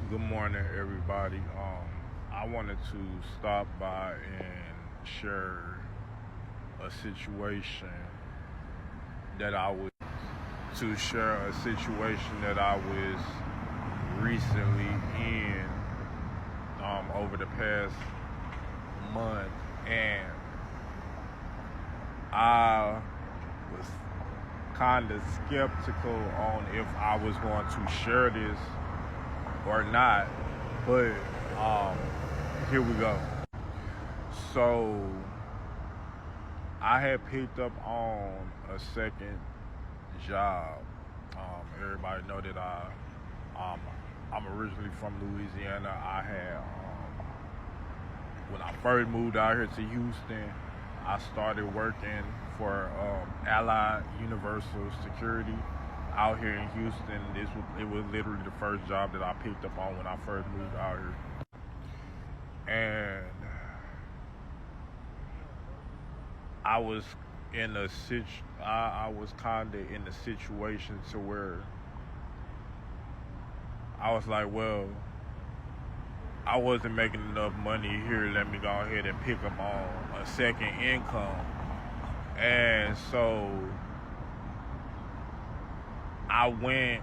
Good morning, everybody. I wanted to stop by and share a situation that I was recently in over the past month, and I was kind of skeptical on if I was going to share this or not, but here we go. So I had picked up on a second job. Everybody know that um, I'm originally from Louisiana. When I first moved out here to Houston, I started working for Allied Universal Security out here in Houston. It was literally the first job that I picked up on when I first moved out here, and I was I was kind of in a situation to where I was like, well, I wasn't making enough money here. Let me go ahead and pick up on a second income. And so I went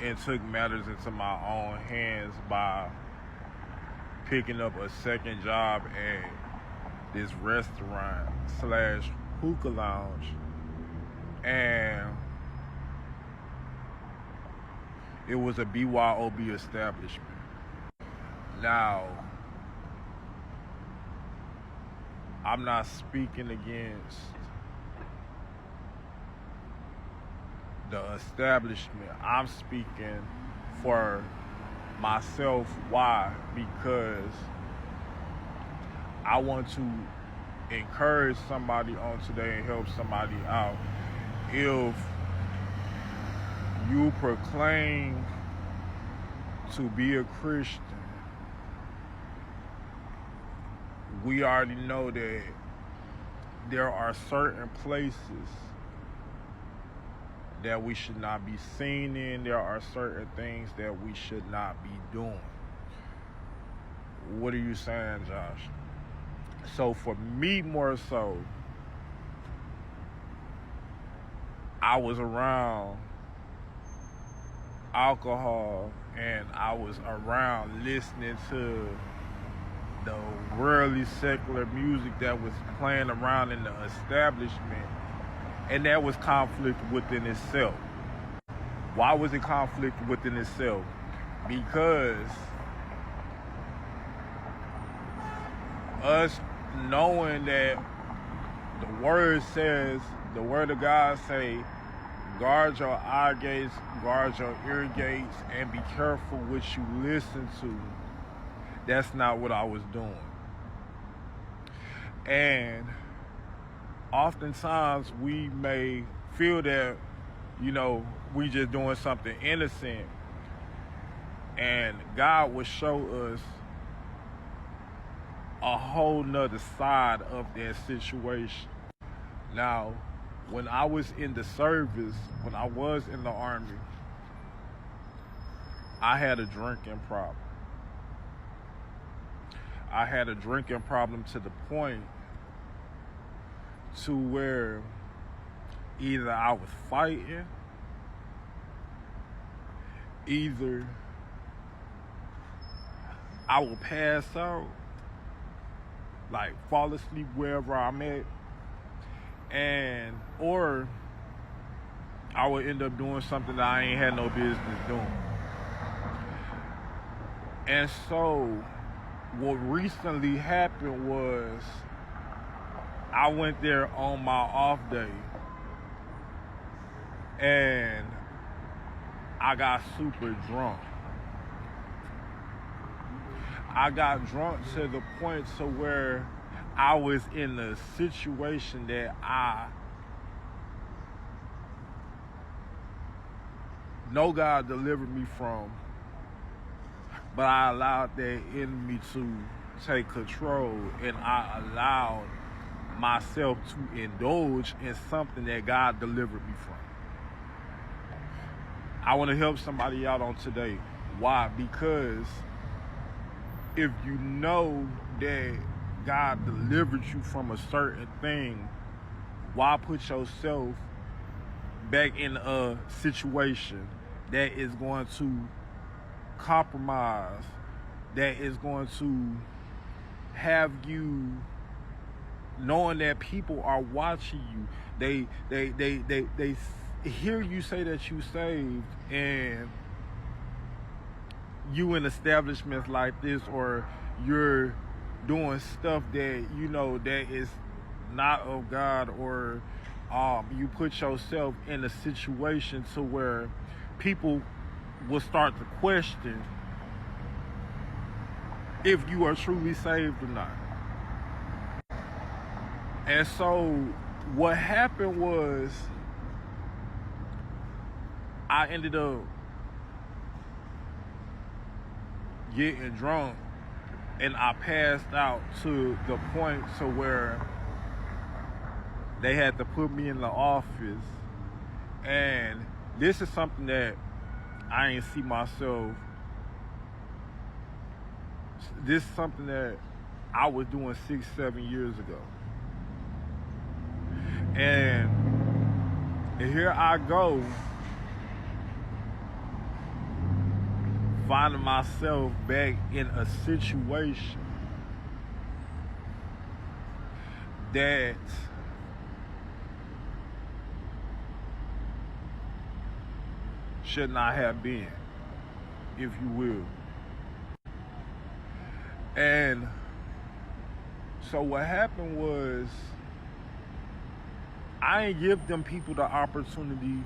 and took matters into my own hands by picking up a second job at this restaurant slash hookah lounge. And it was a BYOB establishment. Now, I'm not speaking against the establishment. I'm speaking for myself. Why? Because I want to encourage somebody on today and help somebody out. If you proclaim to be a Christian, we already know that there are certain places that we should not be seen in. There are certain things that we should not be doing. What are you saying, Josh? So for me, more so, I was around alcohol and I was around listening to the worldly secular music that was playing around in the establishment, and that was conflict within itself. Why was it conflict within itself? Because us knowing that the word of God say, guard your eye gates, guard your ear gates, and be careful what you listen to. That's not what I was doing. And oftentimes we may feel that, we just doing something innocent, and God will show us a whole nother side of that situation. Now, when I was in the service, when I was in the Army, I had a drinking problem. I had a drinking problem to the point to where either I was fighting, either I would pass out, like fall asleep wherever I'm at, or I would end up doing something that I ain't had no business doing. And so what recently happened was I went there on my off day and I got super drunk. I got drunk to the point to where I was in a situation that I know God delivered me from, but I allowed that enemy to take control, and I allowed myself to indulge in something that God delivered me from. I want to help somebody out on today. Why? Because if you know that God delivered you from a certain thing, why put yourself back in a situation that is going to compromise, that is going to have you knowing that people are watching you. They hear you say that you saved, and you in establishments like this, or you're doing stuff that you know that is not of God, or you put yourself in a situation to where people will start to question if you are truly saved or not. And so what happened was I ended up getting drunk, and I passed out to the point to where they had to put me in the office. And this is something that I ain't see myself. This is something that I was doing 6-7 years ago. And here I go, finding myself back in a situation that should not have been, if you will. And so what happened was, I ain't give them people the opportunity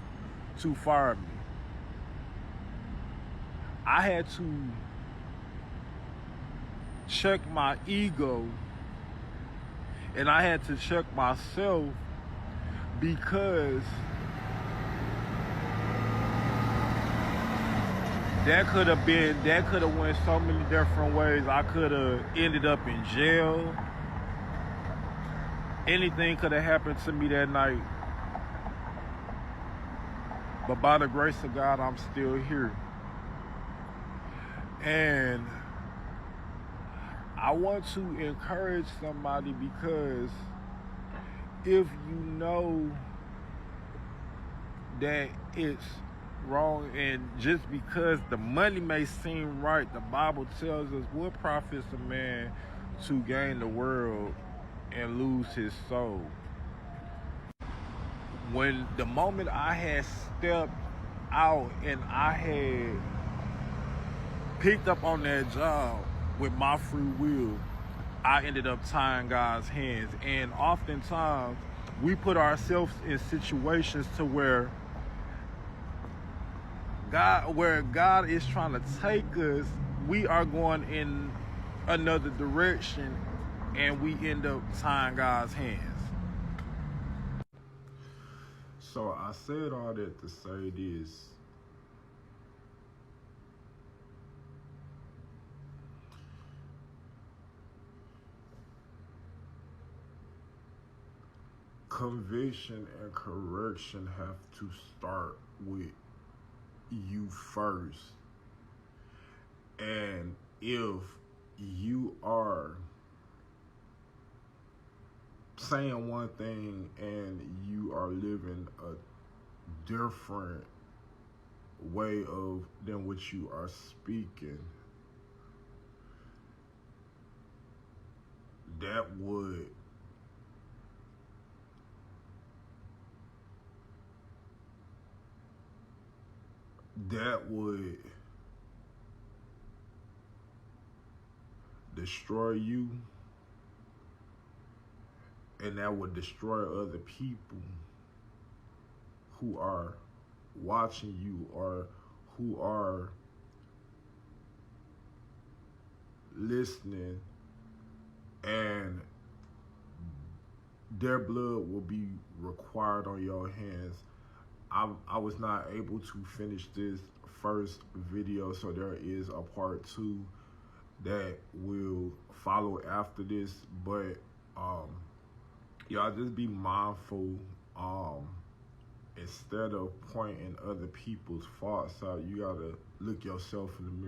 to fire me. I had to check my ego, and I had to check myself, because that could have went so many different ways. I could have ended up in jail. Anything could have happened to me that night. But by the grace of God, I'm still here. And I want to encourage somebody, because if you know that it's wrong, and just because the money may seem right, the Bible tells us, what profits a man to gain the world and lose his soul? When the moment I had stepped out and I had picked up on that job with my free will, I ended up tying God's hands. And oftentimes we put ourselves in situations to where God is trying to take us, we are going in another direction, and we end up tying God's hands. So I said all that to say this. Conviction and correction have to start with you first. And if you are saying one thing and you are living a different way of than what you are speaking, that would destroy you, and that would destroy other people who are watching you, or who are listening, and their blood will be required on your hands. I was not able to finish this first video, so there is a part 2 that will follow after this. But y'all just be mindful, instead of pointing other people's faults out, you gotta look yourself in the mirror.